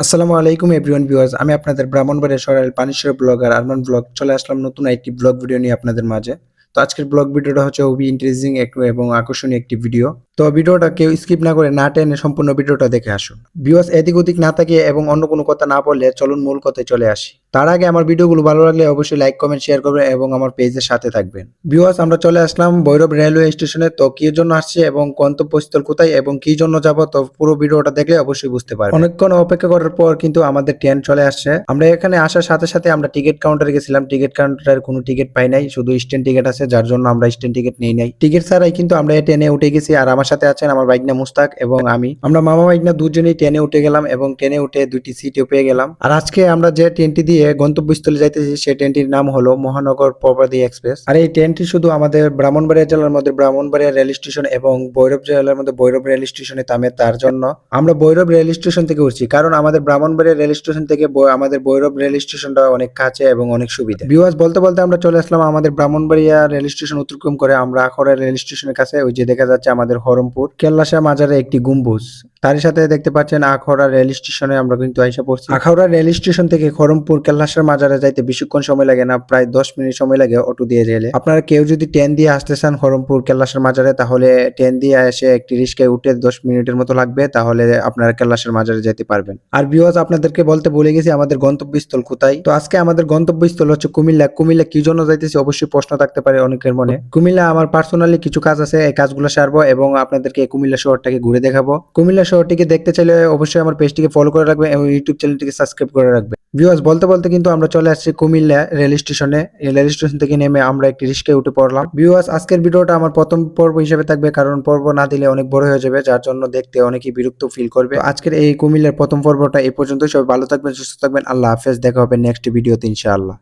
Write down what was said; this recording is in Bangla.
আসসালামু আলাইকুম এভরিওয়ান ভিউয়ার্স, আমি আপনাদের ব্রাহ্মণবাড়িয়া শহরের পানিশ্বর ব্লগার আরমান ব্লগ চলে আসলাম নতুন একটি ব্লগ ভিডিও নিয়ে আপনাদের মাঝে। তো আজকের ব্লগ ভিডিওটা হচ্ছে খুবই ইন্টারেস্টিং এবং আকর্ষণীয় একটি ভিডিও। তো ভিডিওটা কেউ স্কিপ না করে না টেনে সম্পূর্ণ ভিডিওটা দেখে আসুন। ভিউয়ার্স, এদিক ওদিক না তাকিয়ে এবং অন্য কোনো কথা না বললে চলুন মূল কথায় চলে আসি। তার আগে আমার ভিডিওগুলো ভালো লাগলে অবশ্যই লাইক কমেন্ট শেয়ার করবেন এবং আমার পেজের সাথে থাকবেন। ভিউয়ার্স, আমরা চলে আসলাম ভৈরব রেলওয়ে স্টেশনে। তো কি জন্য আসছি এবং গন্তব্যস্থল কোথায় এবং কি জন্য যাব, তো পুরো ভিডিওটা দেখলে অবশ্যই বুঝতে পারবেন। অনেকক্ষণ অপেক্ষা করার পর কিন্তু আমাদের ট্রেন চলে আসছে। আমরা এখানে আসার সাথে সাথে আমরা টিকিট কাউন্টারে গেছিলাম। টিকিট কাউন্টারে কোনো টিকিট পাই নাই, শুধু স্ট্যান্ড টিকিট আছে, যার জন্য আমরা স্ট্যান্ড টিকিট নেই নাই। টিকিট ছাড়াই কিন্তু আমরা এই ট্রেনে উঠে গেছি। আর আমার সাথে আছেন আমার বাইকনা মুস্তাক এবং আমি। আমরা মামা বাইকনা দুজনেই ট্রেনে উঠে গেলাম এবং ট্রেনে উঠে দুইটি সিটও পেয়ে গেলাম। আর আজকে আমরা যে ট্রেনটি দিয়ে গন্তব্যস্থলে যাইতেছি সেই ট্রেনটির নাম হলো মহানগর প্রবাদী এক্সপ্রেস। আর এই ট্রেনটি শুধু আমাদের ব্রাহ্মণবাড়িয়া জেলার মধ্যে ব্রাহ্মণবাড়িয়া রেল স্টেশন এবং ভৈরব জেলার মধ্যে ভৈরব রেল স্টেশনে থামে, তার জন্য আমরা ভৈরব রেল স্টেশন থেকে উঠছি। কারণ আমাদের ব্রাহ্মণবাড়িয়া রেল স্টেশন থেকে আমাদের ভৈরব রেল স্টেশনটা অনেক কাছে এবং অনেক সুবিধা। ভিউয়ার্স, বলতে বলতে আমরা চলে আসলাম আমাদের ব্রাহ্মণবাড়িয়া রেল স্টেশন অতিক্রম করে আমরা আখাউড়া রেল স্টেশনের কাছে। ওই যে দেখা যাচ্ছে আমাদের হরমপুর কেল্লাশা মাজারে একটি গম্বুজ, তারই সাথে দেখতে পাচ্ছেন আখাউড়া রেল স্টেশনে আমরা কিন্তু আইসা পড়ছি। আখাউড়া রেল স্টেশন থেকে খড়মপুর কেল্লাসার মাজারে যাইতে বেশিক্ষণ সময় লাগে না, প্রায় 10 মিনিট সময় লাগে অটো দিয়ে গেলে। আপনারা কেউ যদি ট্রেন দিয়ে আসতে চান খড়মপুর কেল্লাসার মাজারে, তাহলে ট্রেন দিয়ে এসে একটি রিস্কায় উঠে 10 মিনিটের মতো লাগবে, তাহলে আপনারা কেল্লাসার মাজারে যেতে পারবেন। আর ভিউয়ার্স, আপনাদেরকে বলতে ভুলে গেছি আমাদের গন্তব্যস্থল কোথায়। তো আজকে আমাদের গন্তব্যস্থল হচ্ছে কুমিল্লা। কুমিল্লা কি জন্য যাইতেছি অবশ্যই প্রশ্ন থাকতে পারে অনেকের মনে। কুমিল্লা আমার পার্সোনালি কিছু কাজ আছে, এই কাজগুলো সারবো এবং আপনাদেরকে কুমিল্লা শহরটাকে ঘুরে দেখাবো। কুমিল্লা শহরটিকে দেখতে চাইলে অবশ্যই আমার পেজটিকে ফলো করে রাখবেন এবং ইউটিউব চ্যানেলটিকে সাবস্ক্রাইব করে রাখবেন। ভিউয়ার্স, বলতে বলতে কিন্তু আমরা চলে আসছি কুমিল্লা রেল স্টেশনে। এই রেল স্টেশন থেকে নেমে আমরা একটি রিস্কায় উঠে পড়লাম। ভিউয়ার্স, আজকের ভিডিওটা আমার প্রথম পর্ব হিসেবে থাকবে, কারণ পর্ব না দিলে অনেক বড় হয়ে যাবে, যার জন্য দেখতে অনেকেই বিরক্ত ফিল করবে। আজকের এই কুমিল্লার প্রথম পর্বটা এই পর্যন্তই। সবাই ভালো থাকবেন, সুস্থ থাকবেন। আল্লাহ হাফেজ, দেখা হবে নেক্সট ভিডিওতে ইনশাআল্লাহ।